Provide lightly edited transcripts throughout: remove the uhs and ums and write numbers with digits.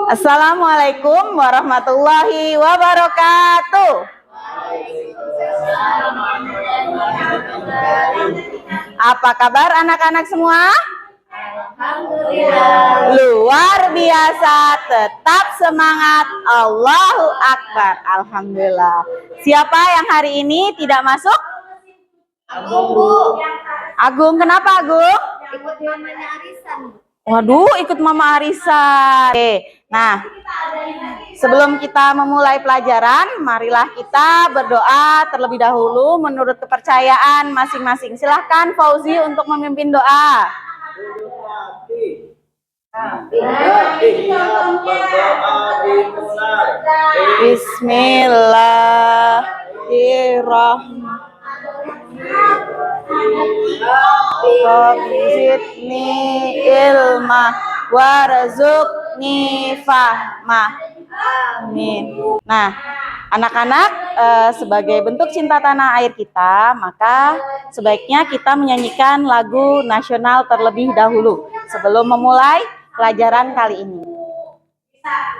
Assalamualaikum warahmatullahi wabarakatuh. Apa kabar anak-anak semua? Alhamdulillah. Luar biasa, tetap semangat. Allahu Akbar. Alhamdulillah. Siapa yang hari ini tidak masuk? Agung, Bu. Agung, kenapa Agung? Ikut mamanya arisan. Waduh, ikut mama arisan. Oke, nah, sebelum kita memulai pelajaran, marilah kita berdoa terlebih dahulu menurut kepercayaan masing-masing. Silahkan Fauzi untuk memimpin doa. Bismillahirrahmanirrahim. Rabbi zidni ilma warzuqni fahma. Amin. Nah, anak-anak, sebagai bentuk cinta tanah air kita, maka sebaiknya kita menyanyikan lagu nasional terlebih dahulu sebelum memulai pelajaran kali ini.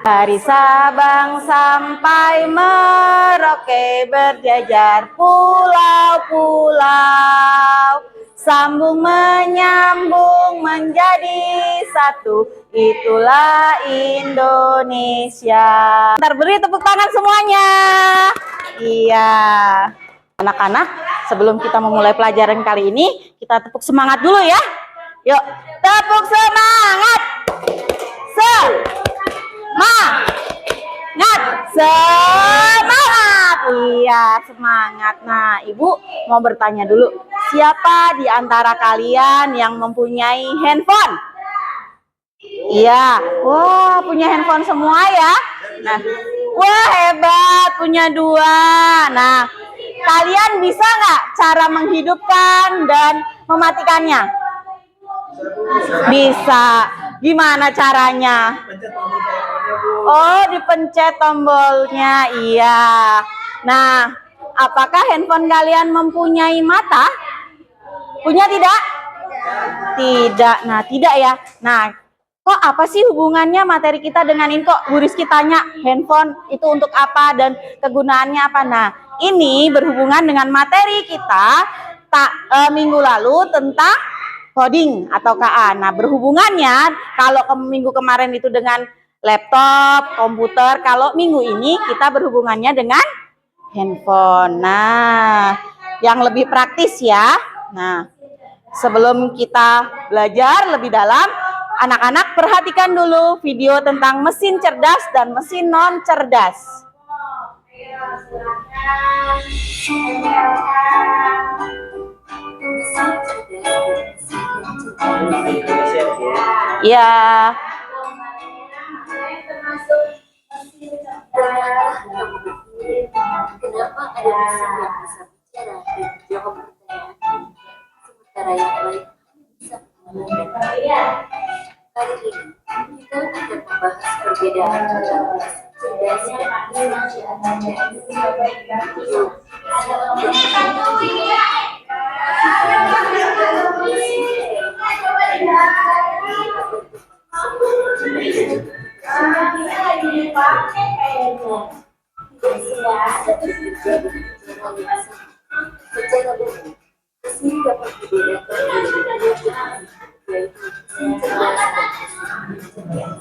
Dari Sabang sampai Merauke berjajar pulau-pulau, sambung menyambung menjadi satu, itulah Indonesia. Ntar beri tepuk tangan semuanya. Iya. Anak-anak, sebelum kita memulai pelajaran kali ini, kita tepuk semangat dulu ya. Yuk, tepuk semangat. Semangat. Iya, semangat. Nah, Ibu mau bertanya dulu, siapa di antara kalian yang mempunyai handphone? Iya. Wah, punya handphone semua ya. Nah, wah hebat, punya 2. Nah, kalian bisa nggak cara menghidupkan dan mematikannya? Bisa. Gimana caranya? Oh, dipencet tombolnya. Iya. Nah, apakah handphone kalian mempunyai mata? Punya tidak? Tidak. Nah, tidak ya. Nah, kok apa sih hubungannya materi kita dengan ini? Kok Bu Rizky tanya handphone itu untuk apa dan kegunaannya apa? Nah, ini berhubungan dengan materi kita minggu lalu tentang coding atau KA. Nah, berhubungannya kalau minggu kemarin itu dengan laptop, komputer, kalau minggu ini kita berhubungannya dengan handphone. Nah, yang lebih praktis ya. Nah, sebelum kita belajar lebih dalam, anak-anak perhatikan dulu video tentang mesin cerdas dan mesin non cerdas. Ya. Kenapa ada mesin yang bisa bicara dan jawab pertanyaan, sementara yang lain bisa mendengar? Kali ini kita akan membahas perbedaan antara mesin cerdas dan mesin cerdas. Secara umum, mesin dapat dibedakan menjadi 2 jenis, yaitu mesin cerdas dan mesin cerdas.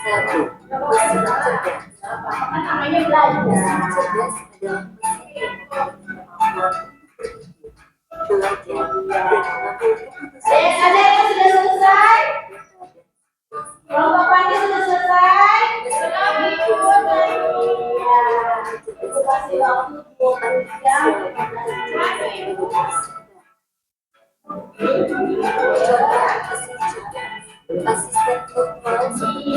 1. Mesin cerdas. Mesin cerdas adalah mesin yang memiliki kemampuan belajar dan mengambil keputusan. Asisten virtual seperti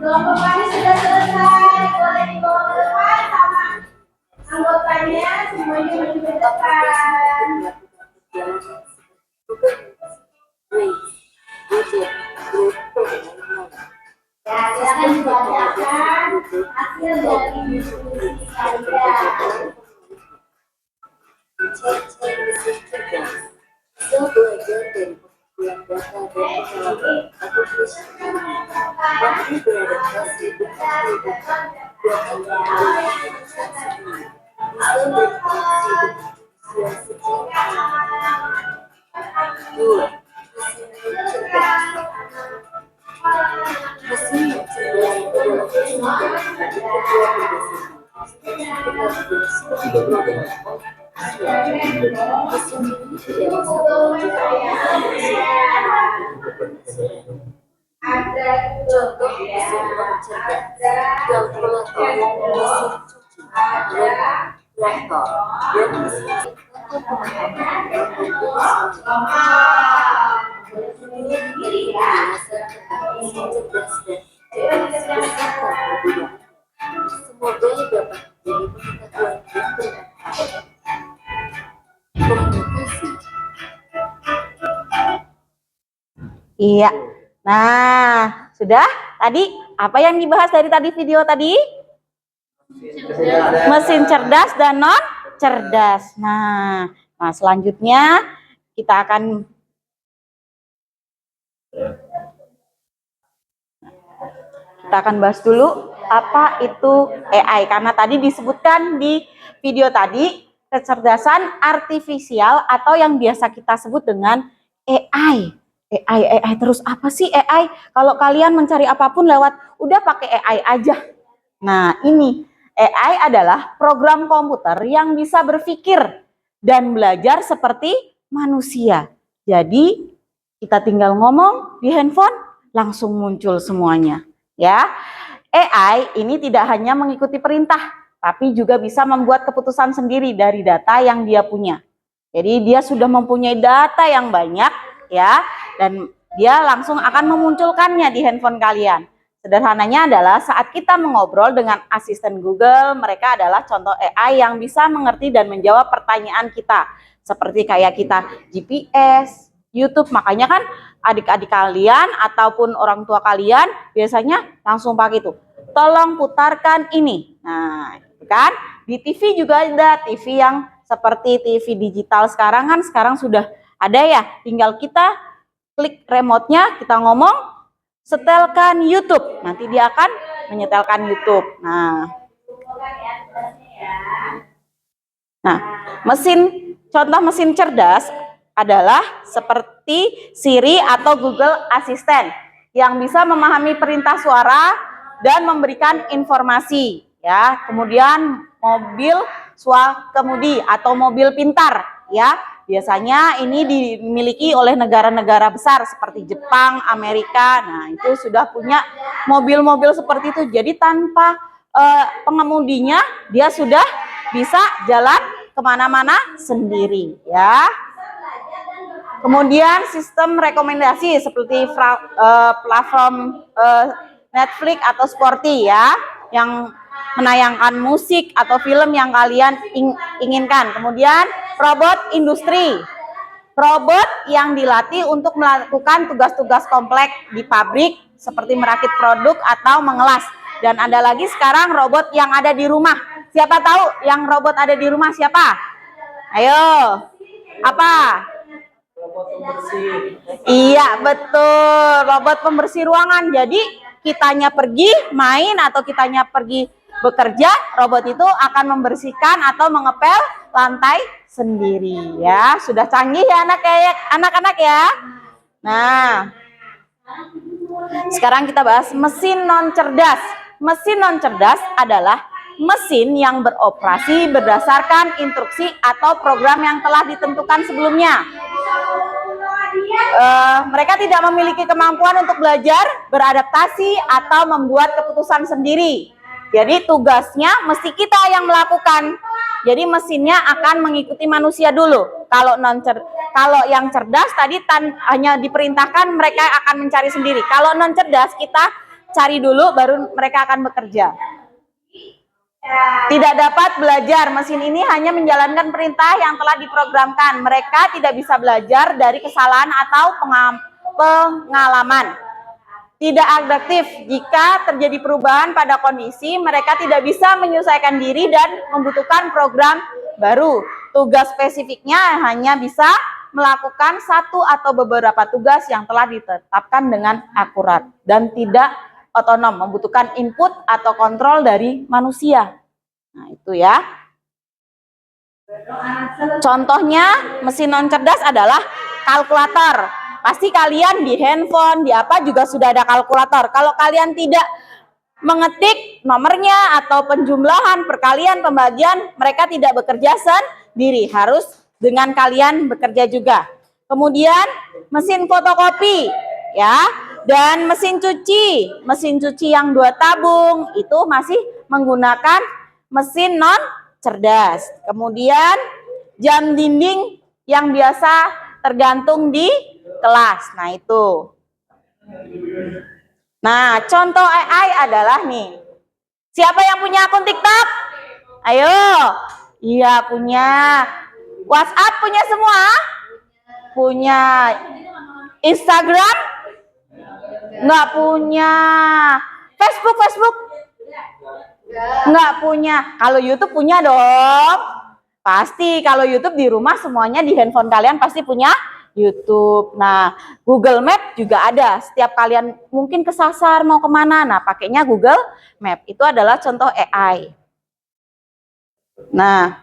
kelompok sudah selesai, boleh dibawa keluar sama anggotanya semuanya menuju ke depan. Ya, silakan dibacakan hasil dari diskusi kalian. Cek mesin cerdas. Bisa belajar dari pengumpulan data dan pengalaman atau Contoh mesin uang cerdas, kalkulator, mesin cuci, rem, traktor, dan mesin untuk pemahaman dan berpikir penjelasan tentang mesin cerdas dan cerdas beserta perbedaan. Semoga dapat menjadi pengetahuan yang bermanfaat. Terima kasih. Iya. Nah, sudah? Tadi apa yang dibahas dari tadi video tadi? Mesin cerdas dan non cerdas. Nah, selanjutnya kita akan bahas dulu apa itu AI, karena tadi disebutkan di video tadi kecerdasan artifisial atau yang biasa kita sebut dengan AI. AI terus apa sih AI? Kalau kalian mencari apapun lewat udah pakai AI aja. Nah, ini AI adalah program komputer yang bisa berpikir dan belajar seperti manusia. Jadi kita tinggal ngomong di handphone langsung muncul semuanya, ya. AI ini tidak hanya mengikuti perintah, tapi juga bisa membuat keputusan sendiri dari data yang dia punya. Jadi dia sudah mempunyai data yang banyak, ya, dan dia langsung akan memunculkannya di handphone kalian. Sederhananya adalah saat kita mengobrol dengan asisten Google, mereka adalah contoh AI yang bisa mengerti dan menjawab pertanyaan kita. Seperti kayak kita GPS, YouTube, makanya kan adik-adik kalian ataupun orang tua kalian biasanya langsung pakai itu. Tolong putarkan ini. Nah, kan di TV juga ada TV yang seperti TV digital sekarang kan sudah ada ya, tinggal kita klik remote-nya, kita ngomong, setelkan YouTube. Nanti dia akan menyetelkan YouTube. Nah, contoh mesin cerdas adalah seperti Siri atau Google Assistant yang bisa memahami perintah suara dan memberikan informasi, ya. Kemudian mobil swakemudi atau mobil pintar, ya. Biasanya ini dimiliki oleh negara-negara besar seperti Jepang, Amerika. Nah, itu sudah punya mobil-mobil seperti itu. Jadi tanpa pengemudinya dia sudah bisa jalan kemana-mana sendiri, ya. Kemudian sistem rekomendasi seperti platform Netflix atau Sporty, ya, yang menayangkan musik atau film yang kalian inginkan. Kemudian robot industri, robot yang dilatih untuk melakukan tugas-tugas kompleks di pabrik seperti merakit produk atau mengelas. Dan ada lagi sekarang robot yang ada di rumah. Siapa tahu yang robot ada di rumah siapa? Ayo, apa? Robot pembersih. Iya, betul, robot pembersih ruangan. Jadi kitanya pergi main atau kitanya pergi bekerja, robot itu akan membersihkan atau mengepel lantai sendiri, ya. Sudah canggih ya anak-anak ya. Nah, sekarang kita bahas mesin non cerdas. Mesin non cerdas adalah mesin yang beroperasi berdasarkan instruksi atau program yang telah ditentukan sebelumnya. Mereka tidak memiliki kemampuan untuk belajar, beradaptasi, atau membuat keputusan sendiri. Jadi tugasnya mesti kita yang melakukan. Jadi mesinnya akan mengikuti manusia dulu. Kalau yang cerdas tadi hanya diperintahkan, mereka akan mencari sendiri. Kalau non cerdas kita cari dulu, baru mereka akan bekerja. Tidak dapat belajar, mesin ini hanya menjalankan perintah yang telah diprogramkan. Mereka tidak bisa belajar dari kesalahan atau pengalaman. Tidak adaptif, jika terjadi perubahan pada kondisi, mereka tidak bisa menyesuaikan diri dan membutuhkan program baru. Tugas spesifiknya hanya bisa melakukan satu atau beberapa tugas yang telah ditetapkan dengan akurat dan tidak otonom, membutuhkan input atau kontrol dari manusia. Nah, itu ya. Contohnya mesin non cerdas adalah kalkulator. Pasti kalian di handphone, di apa juga sudah ada kalkulator. Kalau kalian tidak mengetik nomornya atau penjumlahan, perkalian, pembagian, mereka tidak bekerja sendiri. Harus dengan kalian bekerja juga. Kemudian mesin fotokopi, ya, dan mesin cuci yang 2 tabung itu masih menggunakan mesin non cerdas. Kemudian jam dinding yang biasa tergantung di kelas. Nah, itu. Nah, contoh AI adalah nih. Siapa yang punya akun TikTok? Ayo. Iya, punya. WhatsApp punya semua? Punya. Instagram? Nggak punya. Facebook? Nggak punya. Kalau YouTube punya dong. Pasti kalau YouTube di rumah semuanya di handphone kalian pasti punya YouTube. Nah, Google Map juga ada. Setiap kalian mungkin kesasar mau kemana, nah pakainya Google Map. Itu adalah contoh AI. Nah,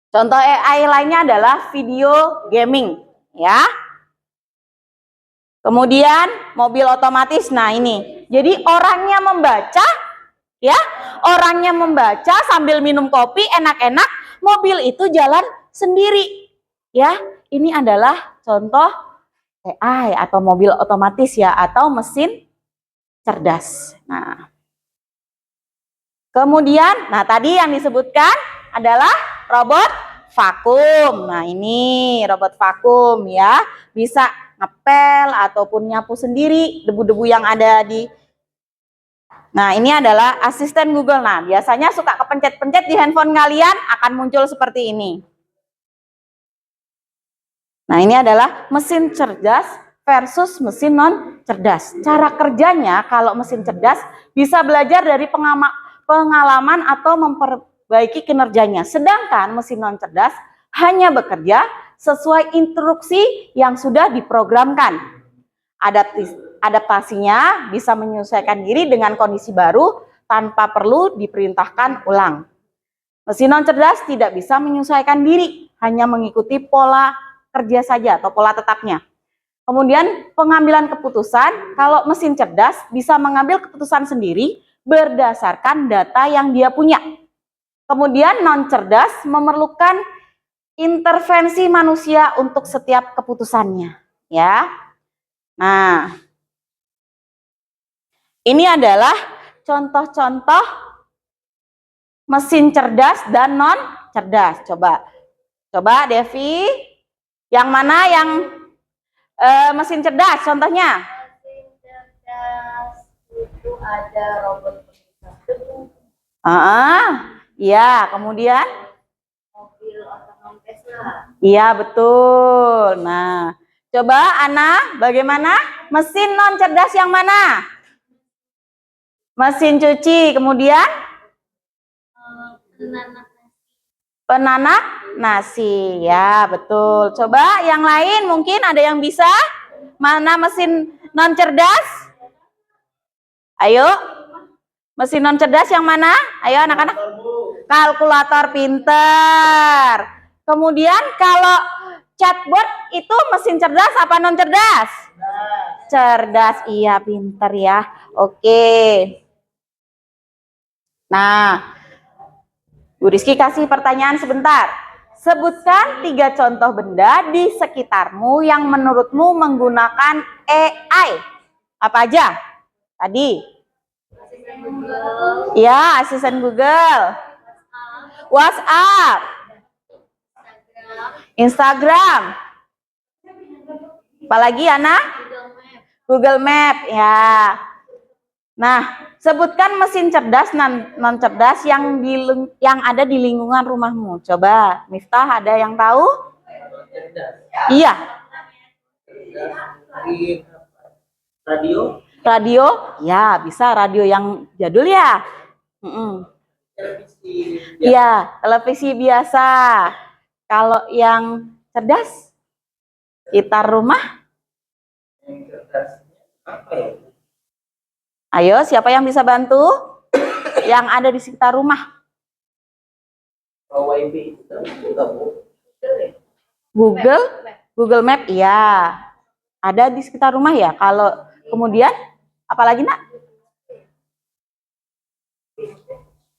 contoh AI lainnya adalah video gaming, ya. Kemudian mobil otomatis. Nah, ini. Jadi orangnya membaca, ya. Orangnya membaca sambil minum kopi, enak-enak. Mobil itu jalan sendiri, ya. Ini adalah contoh AI atau mobil otomatis, ya, atau mesin cerdas. Nah, kemudian, nah tadi yang disebutkan adalah robot vakum. Nah, ini robot vakum, ya, bisa ngepel ataupun nyapu sendiri debu-debu yang ada di. Nah, ini adalah asisten Google. Nah, biasanya suka kepencet-pencet di handphone kalian akan muncul seperti ini. Nah, ini adalah mesin cerdas versus mesin non cerdas. Cara kerjanya kalau mesin cerdas bisa belajar dari pengalaman atau memperbaiki kinerjanya. Sedangkan mesin non cerdas hanya bekerja sesuai instruksi yang sudah diprogramkan. Adaptasinya bisa menyesuaikan diri dengan kondisi baru tanpa perlu diperintahkan ulang. Mesin non cerdas tidak bisa menyesuaikan diri, hanya mengikuti pola kerja saja atau pola tetapnya. Kemudian pengambilan keputusan, kalau mesin cerdas bisa mengambil keputusan sendiri berdasarkan data yang dia punya. Kemudian non cerdas memerlukan intervensi manusia untuk setiap keputusannya, ya. Nah, ini adalah contoh-contoh mesin cerdas dan non cerdas. Coba Devi, yang mana yang mesin cerdas contohnya? Mesin cerdas itu ada robot pemisah debu, Iya, kemudian? mobil otonom Tesla. Iya, betul. Nah, coba Ana, bagaimana? Mesin non cerdas yang mana? Mesin cuci, kemudian? Penanak nasi, ya betul. Coba yang lain mungkin ada yang bisa? Mana mesin non cerdas? Ayo, mesin non cerdas yang mana? Ayo anak-anak. Kalkulator, pinter. Kemudian kalau chatbot itu mesin cerdas apa non cerdas? Cerdas, iya pinter ya. Oke. Nah, Bu Rizky kasih pertanyaan sebentar. Sebutkan 3 contoh benda di sekitarmu yang menurutmu menggunakan AI. Apa aja? Tadi. Ya, asisten Google. WhatsApp. Instagram. Apalagi Ana? Google Map, ya. Nah, sebutkan mesin cerdas non cerdas yang ada di lingkungan rumahmu. Coba, Miftah ada yang tahu? Iya. Radio? Radio? Ya, bisa radio yang jadul ya. Televisi. Iya, televisi biasa. Kalau yang cerdas? Sekitar rumah? Yang cerdasnya apa ya? Ayo, siapa yang bisa bantu? Yang ada di sekitar rumah. WiFi kita Bu. Google Map, iya. Ada di sekitar rumah ya. Kalau kemudian, apalagi nak?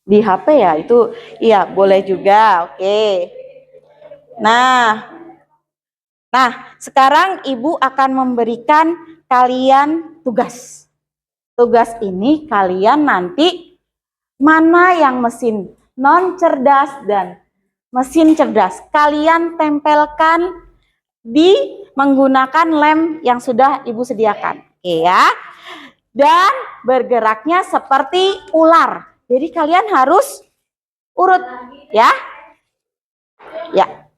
Di HP ya, itu iya boleh juga. Oke. Nah, sekarang Ibu akan memberikan kalian tugas. Tugas ini kalian nanti mana yang mesin non cerdas dan mesin cerdas kalian tempelkan di menggunakan lem yang sudah Ibu sediakan. Oke ya. Dan bergeraknya seperti ular. Jadi kalian harus urut ya. Ya.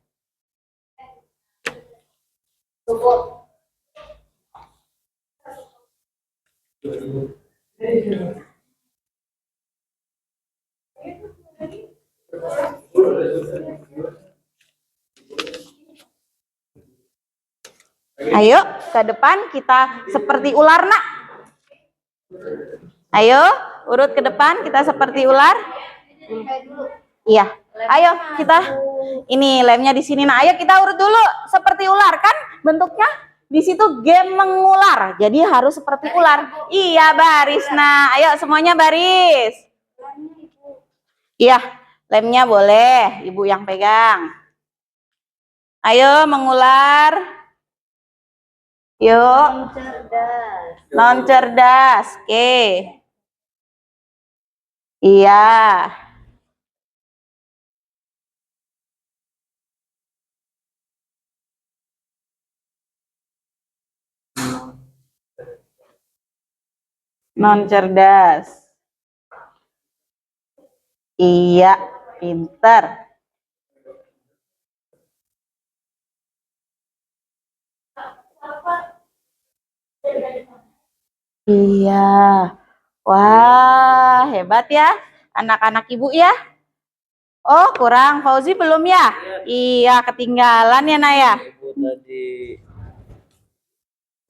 Ayo ke depan kita seperti ular nak. Ayo urut ke depan kita seperti ular. Iya. Ayo kita ini lemnya di sini. Nah, ayo kita urut dulu seperti ular kan bentuknya. Di situ game mengular. Jadi harus seperti ular. Iya, baris. Nah, ayo semuanya baris. Iya, lemnya boleh Ibu yang pegang. Ayo mengular. Yuk. Non cerdas. Oke. Iya. Non cerdas. Iya, pinter. Iya. Wah, hebat ya anak-anak Ibu ya. Oh, kurang. Fauzi belum ya? Iya, ketinggalan ya, Naya. Ibu tadi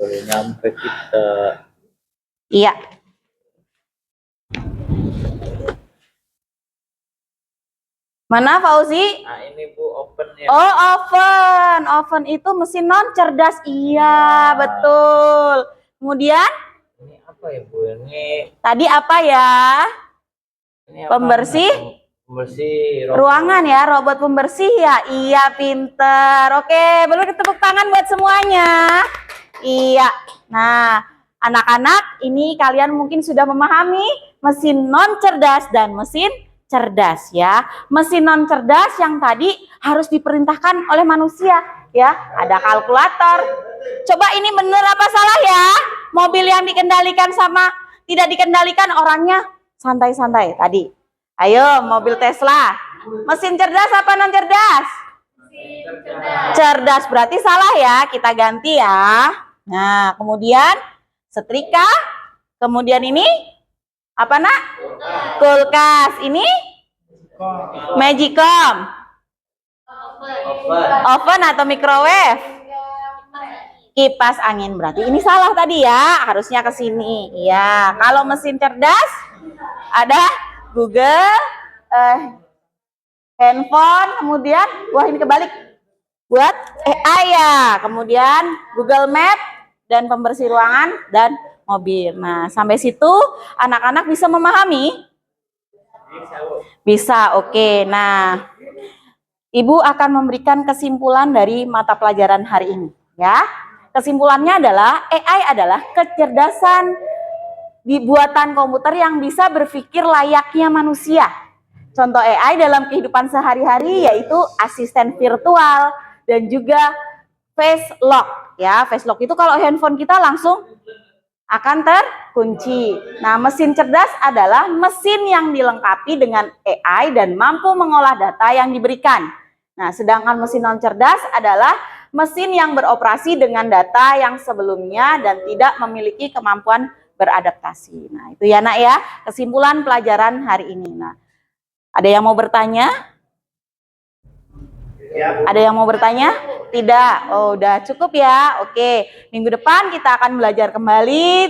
baru nyampe kita. Iya. Mana Fauzi? Nah ini Bu open ya. Oh, oven. Oven itu mesin non cerdas. Iya, betul. Kemudian Ini apa ya Bu? Ini tadi apa ya? apa? Pembersih Pembersih ruangan ya, robot pembersih ya. Iya, pinter. Oke, boleh tepuk tangan buat semuanya. Iya. Nah, anak-anak ini kalian mungkin sudah memahami mesin non cerdas dan mesin cerdas ya. Mesin non cerdas yang tadi harus diperintahkan oleh manusia ya. Ada kalkulator. Coba ini bener apa salah ya? Mobil yang dikendalikan sama tidak dikendalikan orangnya santai-santai tadi. Ayo, mobil Tesla. Mesin cerdas apa non cerdas? Cerdas berarti salah ya. Kita ganti ya. Nah, kemudian setrika. Kemudian ini apa nak? Kulkas. Ini Magicom. Oven atau microwave? Kipas angin. Berarti ini salah tadi ya. Harusnya ke sini. Ya, kalau mesin cerdas ada Google, handphone, kemudian wah ini kebalik. Buat AI ya. Kemudian Google Map dan pembersih ruangan dan mobil. Nah, sampai situ anak-anak bisa memahami? Bisa, oke. Nah, Ibu akan memberikan kesimpulan dari mata pelajaran hari ini, ya. Kesimpulannya adalah AI adalah kecerdasan buatan komputer yang bisa berpikir layaknya manusia. Contoh AI dalam kehidupan sehari-hari yaitu asisten virtual dan juga face lock. Ya, face lock itu kalau handphone kita langsung akan terkunci. Nah, mesin cerdas adalah mesin yang dilengkapi dengan AI dan mampu mengolah data yang diberikan. Nah, sedangkan mesin non cerdas adalah mesin yang beroperasi dengan data yang sebelumnya dan tidak memiliki kemampuan beradaptasi. Nah, itu ya nak ya, kesimpulan pelajaran hari ini. Nah, ada yang mau bertanya? Ada yang mau bertanya? Tidak. Oh, udah cukup ya. Oke, minggu depan kita akan belajar kembali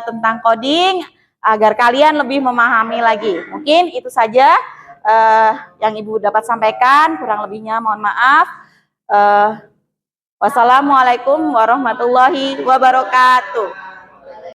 tentang coding. agar kalian lebih memahami lagi. Mungkin itu saja yang Ibu dapat sampaikan, kurang lebihnya mohon maaf. Wassalamualaikum warahmatullahi wabarakatuh.